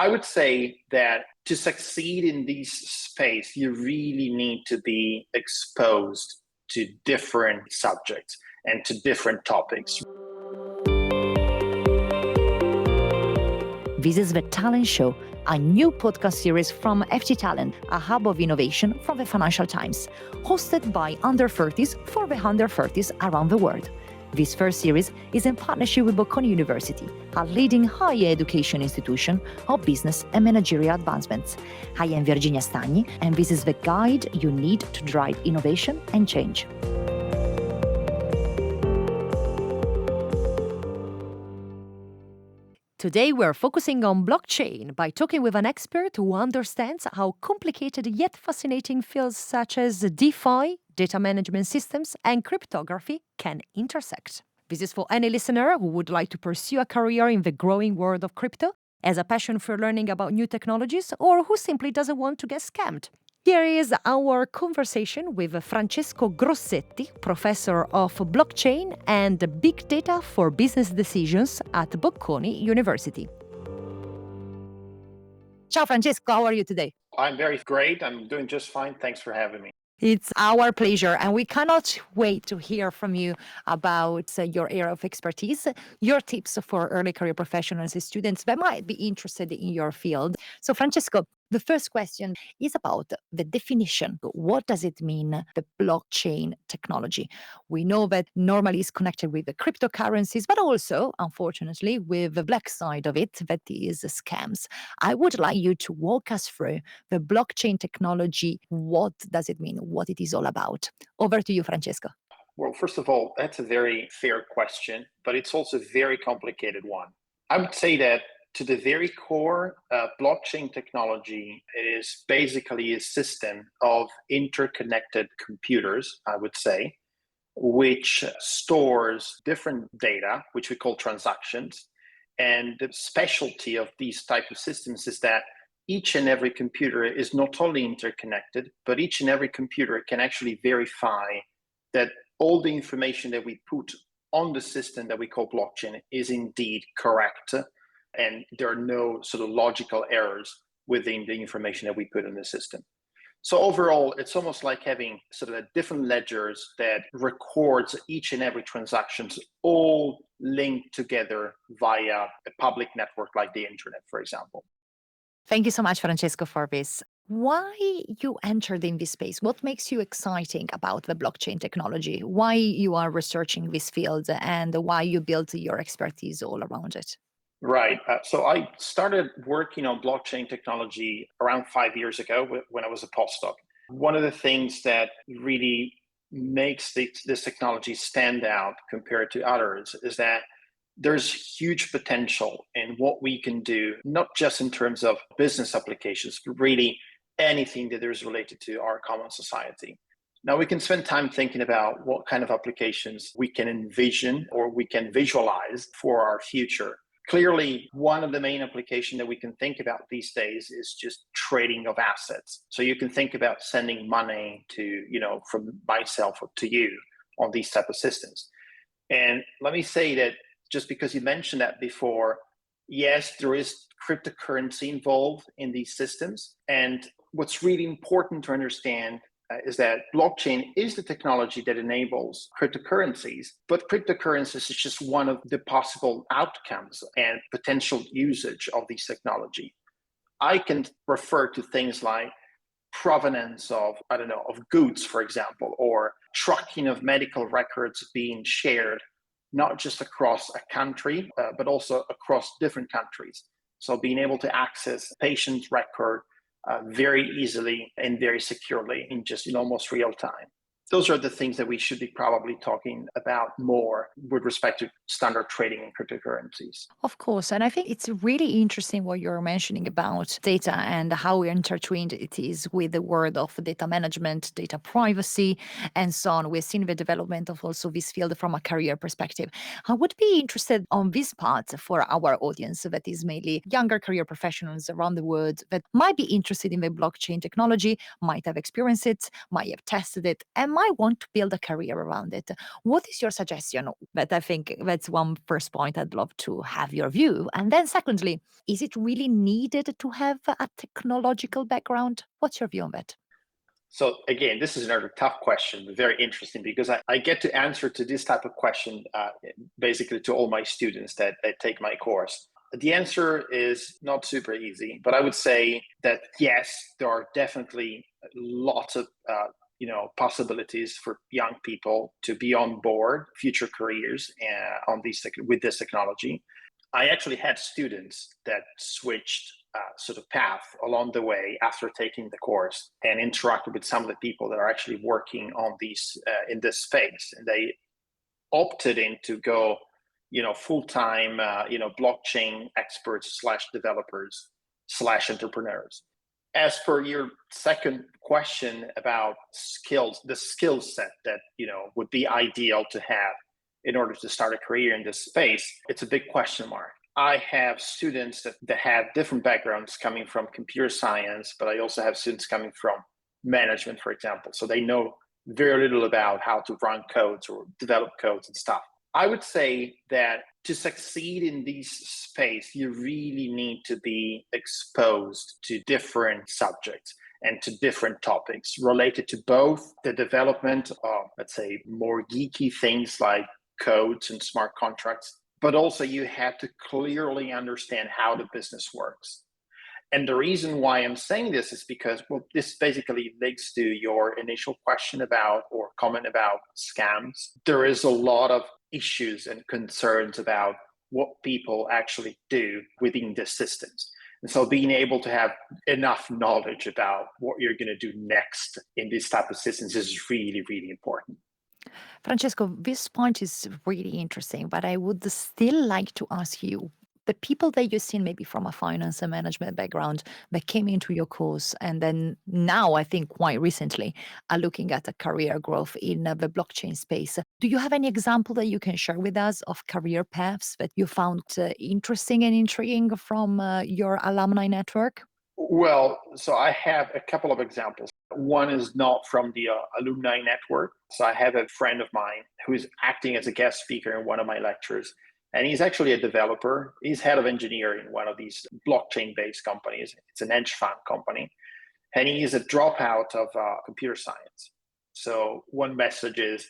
I would say that to succeed in this space, you really need to be exposed to different subjects and to different topics. This is The Talent Show, a new podcast series from FT Talent, a hub of innovation from the Financial Times, hosted by under 30s for the under 30s around the world. This first series is in partnership with Bocconi University, a leading higher education institution of business and managerial advancements. I am Virginia Stagni, and this is the guide you need to drive innovation and change. Today, we're focusing on blockchain by talking with an expert who understands how complicated yet fascinating fields such as DeFi, data management systems, and cryptography can intersect. This is for any listener who would like to pursue a career in the growing world of crypto, has a passion for learning about new technologies, or who simply doesn't want to get scammed. Here is our conversation with Francesco Grossetti, professor of blockchain and big data for business decisions at Bocconi University. Ciao Francesco, how are you today? I'm very great. I'm doing just fine. Thanks for having me. It's our pleasure, and we cannot wait to hear from you about your area of expertise, your tips for early career professionals and students that might be interested in your field. So, Francesco, the first question is about the definition. What does it mean, the blockchain technology? We know that normally it's connected with the cryptocurrencies, but also, unfortunately, with the black side of it, that is scams. I would like you to walk us through the blockchain technology. What does it mean? What it is all about? Over to you, Francesco. Well, first of all, that's a very fair question, but it's also a very complicated one. I would say that to the very core, blockchain technology is basically a system of interconnected computers, I would say, which stores different data, which we call transactions. And the specialty of these type of systems is that each and every computer is not only interconnected, but each and every computer can actually verify that all the information that we put on the system that we call blockchain is indeed correct. And there are no sort of logical errors within the information that we put in the system. So overall, it's almost like having sort of different ledgers that records each and every transactions all linked together via a public network like the internet, for example. Thank you so much, Francesco, for this. Why you entered in this space? What makes you exciting about the blockchain technology? Why you are researching this field and why you built your expertise all around it? Right. So I started working on blockchain technology around 5 years ago when I was a postdoc. One of the things that really makes this technology stand out compared to others is that there's huge potential in what we can do, not just in terms of business applications, but really anything that is related to our common society. Now, we can spend time thinking about what kind of applications we can envision or we can visualize for our future. Clearly, one of the main applications that we can think about these days is just trading of assets. So you can think about sending money to, from myself to you on these type of systems. And let me say that just because you mentioned that before, yes, there is cryptocurrency involved in these systems. And what's really important to understand is that blockchain is the technology that enables cryptocurrencies, but cryptocurrencies is just one of the possible outcomes and potential usage of this technology. I can refer to things like provenance of goods, for example, or tracking of medical records being shared, not just across a country, but also across different countries. So being able to access patient record very easily and very securely in almost real time. Those are the things that we should be probably talking about more with respect to standard trading in cryptocurrencies. Of course. And I think it's really interesting what you're mentioning about data and how intertwined it is with the world of data management, data privacy, and so on. We've seen the development of also this field from a career perspective. I would be interested on this part for our audience that is mainly younger career professionals around the world that might be interested in the blockchain technology, might have experienced it, might have tested it, and might want to build a career around it. What is your suggestion? But I think that's one first point I'd love to have your view. And then secondly, is it really needed to have a technological background? What's your view on that? So again, this is another tough question, but very interesting because I get to answer to this type of question basically to all my students that take my course. The answer is not super easy, but I would say that yes, there are definitely lots of possibilities for young people to be on board future careers with this technology. I actually had students that switched sort of path along the way after taking the course and interacted with some of the people that are actually working on these in this space, and they opted in to go full-time blockchain experts slash developers slash entrepreneurs. As per your second question about skills, the skill set that would be ideal to have in order to start a career in this space, it's a big question mark. I have students that have different backgrounds coming from computer science, but I also have students coming from management, for example. So they know very little about how to run codes or develop codes and stuff. I would say that to succeed in this space, you really need to be exposed to different subjects and to different topics related to both the development of, let's say, more geeky things like codes and smart contracts, but also you have to clearly understand how the business works. And the reason why I'm saying this is because, well, this basically links to your initial question about or comment about scams. There is a lot of issues and concerns about what people actually do within the systems. And so being able to have enough knowledge about what you're going to do next in this type of systems is really, really important. Francesco, this point is really interesting, but I would still like to ask you the people that you've seen maybe from a finance and management background that came into your course and then now, I think quite recently, are looking at a career growth in the blockchain space. Do you have any example that you can share with us of career paths that you found interesting and intriguing from your alumni network? Well, so I have a couple of examples. One is not from the alumni network. So I have a friend of mine who is acting as a guest speaker in one of my lectures. And he's actually a developer. He's head of engineering in one of these blockchain-based companies. It's an hedge fund company. And he is a dropout of computer science. So one message is,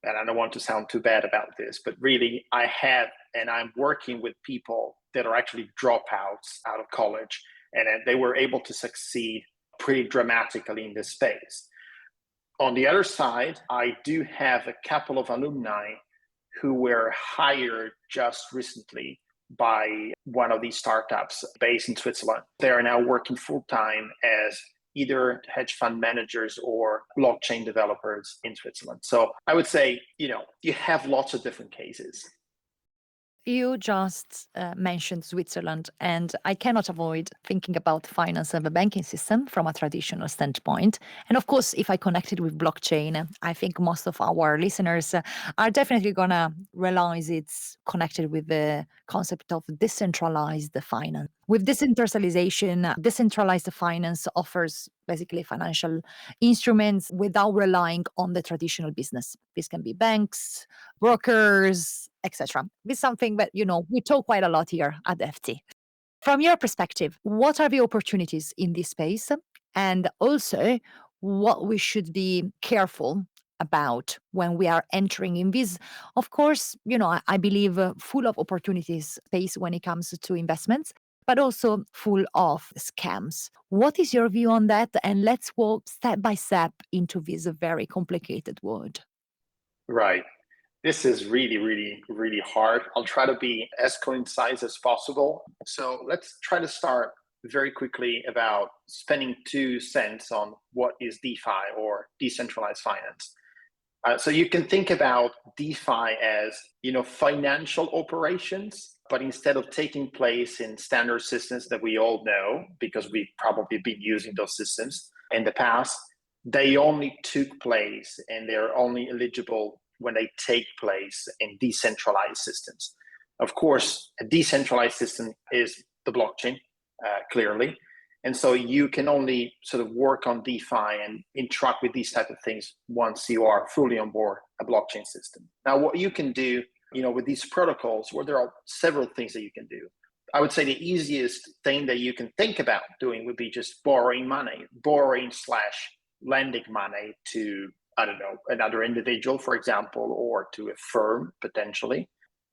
and I don't want to sound too bad about this, but really I'm working with people that are actually dropouts out of college, and they were able to succeed pretty dramatically in this space. On the other side, I do have a couple of alumni who were hired just recently by one of these startups based in Switzerland. They are now working full-time as either hedge fund managers or blockchain developers in Switzerland. So I would say, you have lots of different cases. You just mentioned Switzerland, and I cannot avoid thinking about finance and the banking system from a traditional standpoint. And of course, if I connected with blockchain, I think most of our listeners are definitely going to realize it's connected with the concept of decentralized finance. With decentralization, decentralized finance offers basically financial instruments without relying on the traditional business. This can be banks, brokers, etc. This is something that, we talk quite a lot here at FT. From your perspective, what are the opportunities in this space? And also, what we should be careful about when we are entering in this, of course, I believe full of opportunities space when it comes to investments, but also full of scams. What is your view on that? And let's walk step by step into this very complicated world. Right. This is really, really, really hard. I'll try to be as concise as possible. So let's try to start very quickly about spending 2 cents on what is DeFi or decentralized finance. So you can think about DeFi as, financial operations, but instead of taking place in standard systems that we all know, because we've probably been using those systems in the past, they only took place and they're only eligible when they take place in decentralized systems. Of course, a decentralized system is the blockchain, clearly. And so you can only sort of work on DeFi and interact with these type of things once you are fully on board a blockchain system. Now, what you can do, with these protocols, where there are several things that you can do. I would say the easiest thing that you can think about doing would be just borrowing lending money to, I don't know, another individual, for example, or to a firm potentially.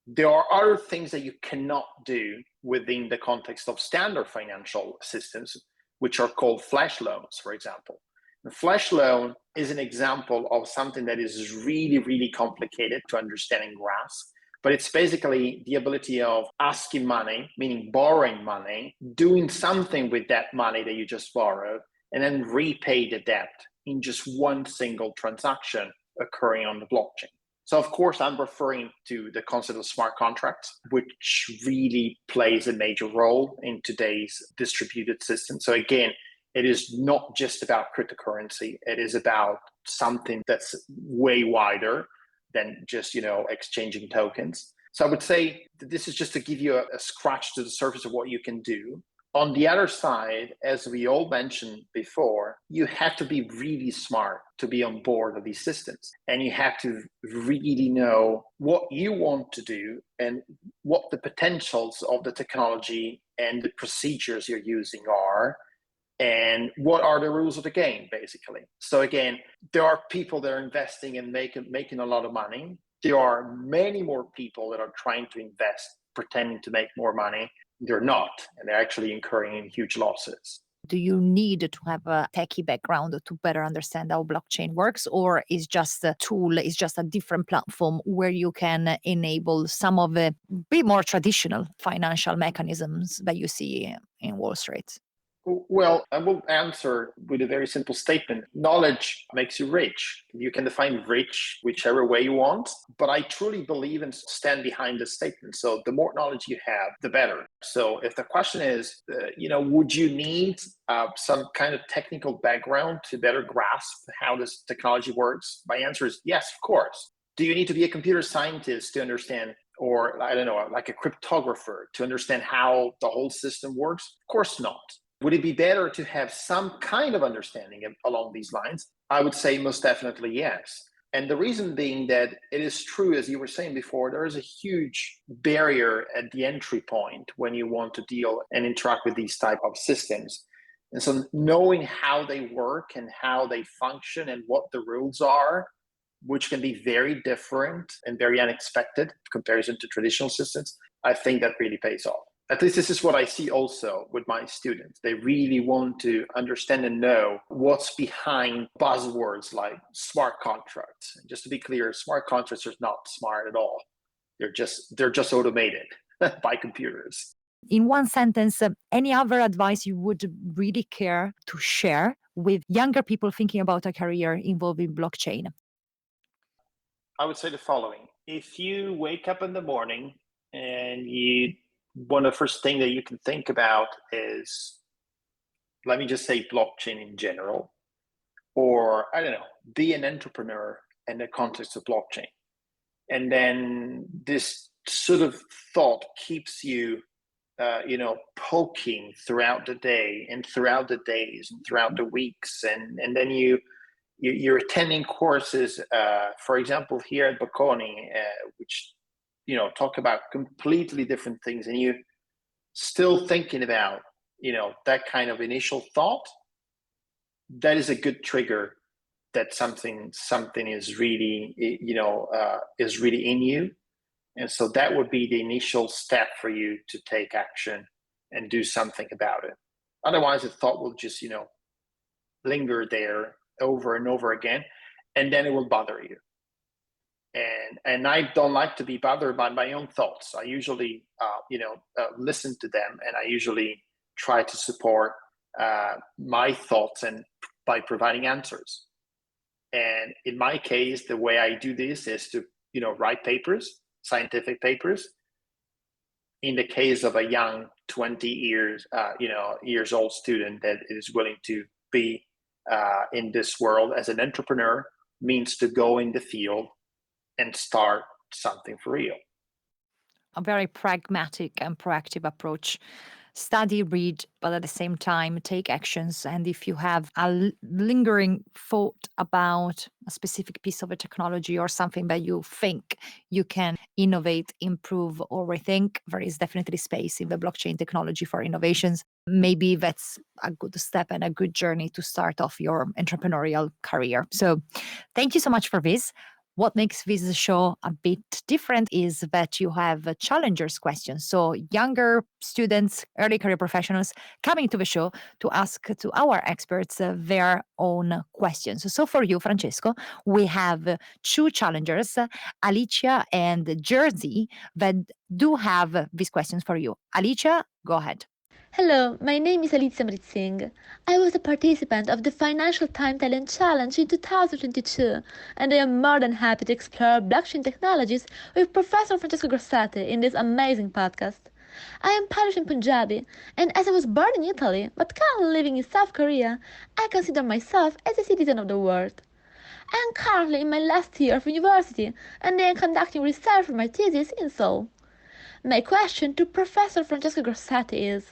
There are other things that you cannot do within the context of standard financial systems, which are called flash loans, for example. The flash loan is an example of something that is really, really complicated to understand and grasp. But it's basically the ability of asking money, meaning borrowing money, doing something with that money that you just borrowed, and then repay the debt in just one single transaction occurring on the blockchain. So of course, I'm referring to the concept of smart contracts, which really plays a major role in today's distributed system. So again, it is not just about cryptocurrency. It is about something that's way wider than just, exchanging tokens. So I would say that this is just to give you a scratch to the surface of what you can do. On the other side, as we all mentioned before, you have to be really smart to be on board of these systems. And you have to really know what you want to do and what the potentials of the technology and the procedures you're using are, and what are the rules of the game, basically. So again, there are people that are investing and making a lot of money. There are many more people that are trying to invest, pretending to make more money. They're not, and they're actually incurring huge losses. Do you need to have a techie background to better understand how blockchain works, or is just a tool, is just a different platform where you can enable some of the bit more traditional financial mechanisms that you see in Wall Street? Well, I will answer with a very simple statement. Knowledge makes you rich. You can define rich whichever way you want, but I truly believe and stand behind this statement. So the more knowledge you have, the better. So if the question is, would you need some kind of technical background to better grasp how this technology works? My answer is yes, of course. Do you need to be a computer scientist to understand, or I don't know, like a cryptographer to understand how the whole system works? Of course not. Would it be better to have some kind of understanding along these lines? I would say most definitely yes. And the reason being that it is true, as you were saying before, there is a huge barrier at the entry point when you want to deal and interact with these type of systems. And so knowing how they work and how they function and what the rules are, which can be very different and very unexpected in comparison to traditional systems, I think that really pays off. At least this is what I see also with my students. They really want to understand and know what's behind buzzwords like smart contracts. And just to be clear, smart contracts are not smart at all. They're just automated by computers. In one sentence, any other advice you would really care to share with younger people thinking about a career involving blockchain? I would say the following. If you wake up in the morning and one of the first thing that you can think about is, let me just say blockchain in general, or I don't know, be an entrepreneur in the context of blockchain. And then this sort of thought keeps you, poking throughout the day and throughout the days and throughout the weeks. And then you're attending courses, for example, here at Bocconi, which talk about completely different things, and you still thinking about that kind of initial thought, that is a good trigger that something is really is really in you. And so that would be the initial step for you to take action and do something about it. Otherwise the thought will just linger there over and over again, and then it will bother you. And I don't like to be bothered by my own thoughts. I usually, listen to them, and I usually try to support my thoughts and by providing answers. And in my case, the way I do this is to, write papers, scientific papers. In the case of a young 20 years old student that is willing to be in this world as an entrepreneur, means to go in the field and start something for real. A very pragmatic and proactive approach. study, read, but at the same time take actions. And if you have a lingering thought about a specific piece of a technology or something that you think you can innovate, improve, or rethink, there is definitely space in the blockchain technology for innovations. Maybe that's a good step and a good journey to start off your entrepreneurial career. So thank you so much for this. What makes this show a bit different is that you have challengers questions. So younger students, early career professionals coming to the show to ask to our experts their own questions. So for you, Francesco, we have two challengers, Alicia and Jersey, that do have these questions for you. Alicia, go ahead. Hello, my name is Alicia Mritzing. I was a participant of the Financial Time Talent Challenge in 2022, and I am more than happy to explore blockchain technologies with Professor Francesco Grossetti in this amazing podcast. I am Polish and Punjabi, and as I was born in Italy but currently living in South Korea, I consider myself as a citizen of the world. I am currently in my last year of university, and I am conducting research for my thesis in Seoul. My question to Professor Francesco Grossetti is: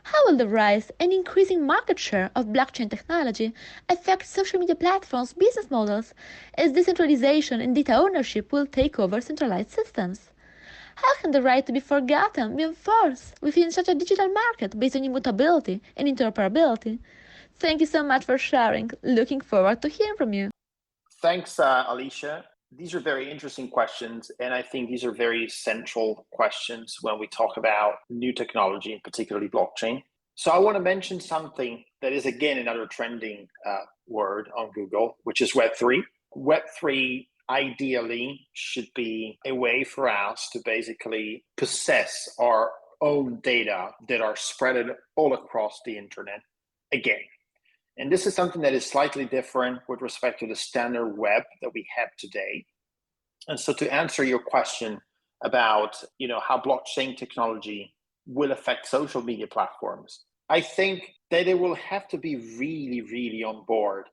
how will the rise and increasing market share of blockchain technology affect social media platforms' business models as decentralization and data ownership will take over centralized systems? How can the right to be forgotten be enforced within such a digital market based on immutability and interoperability? Thank you so much for sharing. Looking forward to hearing from you. Thanks, Alicia. These are very interesting questions, and I think these are very central questions when we talk about new technology, and particularly blockchain. So I want to mention something that is, again, another trending word on Google, which is Web3. Web3 ideally should be a way for us to basically possess our own data that are spread all across the internet again. And this is something that is slightly different with respect to the standard web that we have today. And so to answer your question about, how blockchain technology will affect social media platforms, I think that they will have to be really, really on board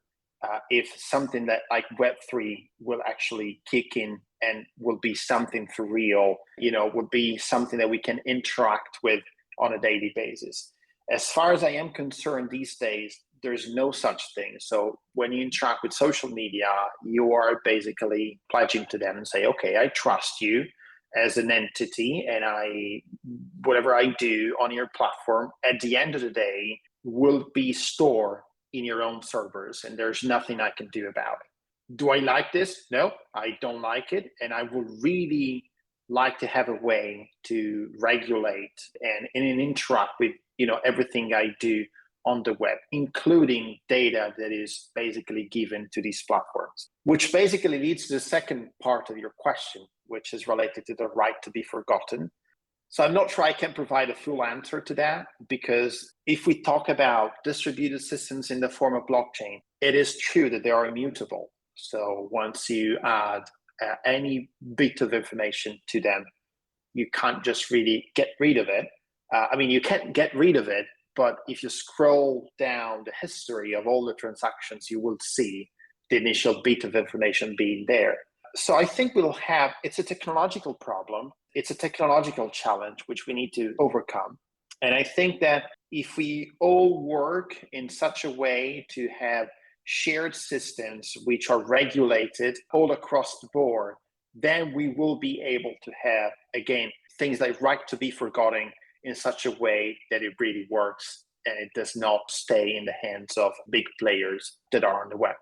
if something that like Web3 will actually kick in and will be something for real, will be something that we can interact with on a daily basis. As far as I am concerned these days, there's no such thing. So when you interact with social media, you are basically pledging to them and say, okay, I trust you as an entity, and whatever I do on your platform, at the end of the day, will be stored in your own servers, and there's nothing I can do about it. Do I like this? No, I don't like it. And I would really like to have a way to regulate and interact with, everything I do on the web, including data that is basically given to these platforms, which basically leads to the second part of your question, which is related to the right to be forgotten. So I'm not sure I can provide a full answer to that, because if we talk about distributed systems in the form of blockchain, it is true that they are immutable. So once you add any bit of information to them, you can't just really get rid of it. You can't get rid of it, but if you scroll down the history of all the transactions, you will see the initial bit of information being there. So I think it's a technological problem. It's a technological challenge which we need to overcome. And I think that if we all work in such a way to have shared systems which are regulated all across the board, then we will be able to have, again, things like right to be forgotten in such a way that it really works and it does not stay in the hands of big players that are on the web.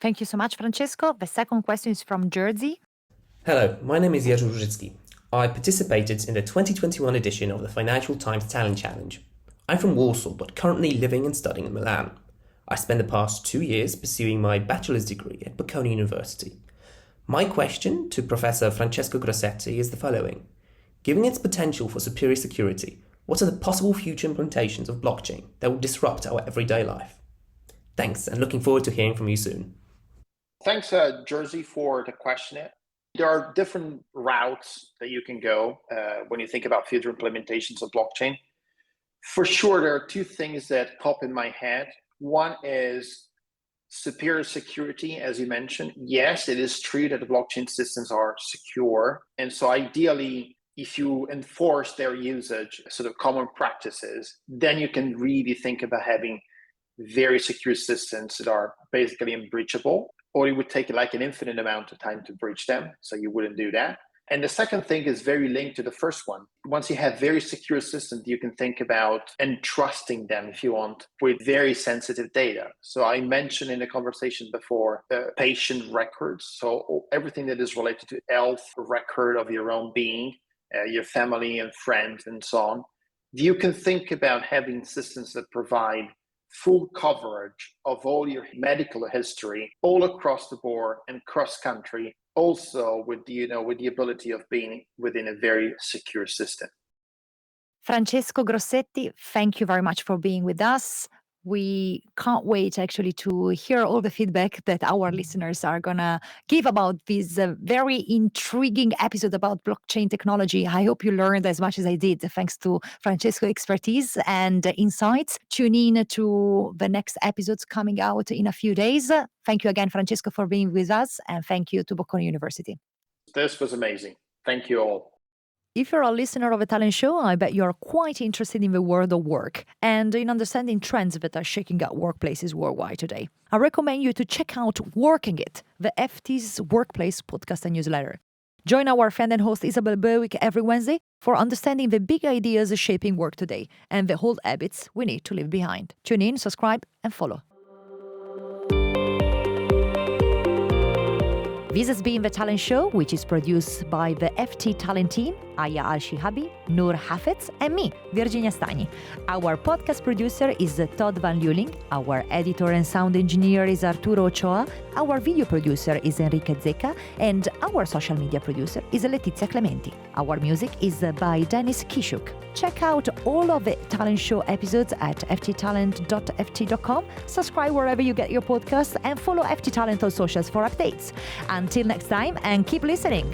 Thank you so much, Francesco. The second question is from Jersey. Hello, my name is Jerzy Różycki. I participated in the 2021 edition of the Financial Times Talent Challenge. I'm from Warsaw, but currently living and studying in Milan. I spent the past 2 years pursuing my bachelor's degree at Bocconi University. My question to Professor Francesco Grossetti is the following. Given its potential for superior security, what are the possible future implementations of blockchain that will disrupt our everyday life? Thanks, and looking forward to hearing from you soon. Thanks, Jersey, for the question. There are different routes that you can go when you think about future implementations of blockchain. For sure, there are two things that pop in my head. One is superior security, as you mentioned. Yes, it is true that the blockchain systems are secure. And so ideally, if you enforce their usage, sort of common practices, then you can really think about having very secure systems that are basically unbreachable, or it would take like an infinite amount of time to breach them. So you wouldn't do that. And the second thing is very linked to the first one. Once you have very secure systems, you can think about entrusting them, if you want, with very sensitive data. So I mentioned in the conversation before, patient records. So everything that is related to health record of your own being, your family and friends and so on. You can think about having systems that provide full coverage of all your medical history all across the board and cross country, also with the ability of being within a very secure system. Francesco Grossetti, thank you very much for being with us. We can't wait actually to hear all the feedback that our listeners are going to give about this very intriguing episode about blockchain technology. I hope you learned as much as I did, thanks to Francesco's expertise and insights. Tune in to the next episodes coming out in a few days. Thank you again, Francesco, for being with us, and thank you to Bocconi University. This was amazing. Thank you all. If you're a listener of a talent show, I bet you're quite interested in the world of work and in understanding trends that are shaking up workplaces worldwide today. I recommend you to check out Working It, the FT's workplace podcast and newsletter. Join our friend and host Isabel Berwick every Wednesday for understanding the big ideas shaping work today and the old habits we need to leave behind. Tune in, subscribe, and follow. This has been The Talent Show, which is produced by the FT Talent team, Aya Al-Shihabi, Noor Hafez, and me, Virginia Stagni. Our podcast producer is Todd Van Luling. Our editor and sound engineer is Arturo Ochoa. Our video producer is Enrique Zecca. And our social media producer is Letizia Clementi. Our music is by Dennis Kishuk. Check out all of the Talent Show episodes at fttalent.ft.com. Subscribe wherever you get your podcasts and follow FT Talent on socials for updates. Until next time, and keep listening.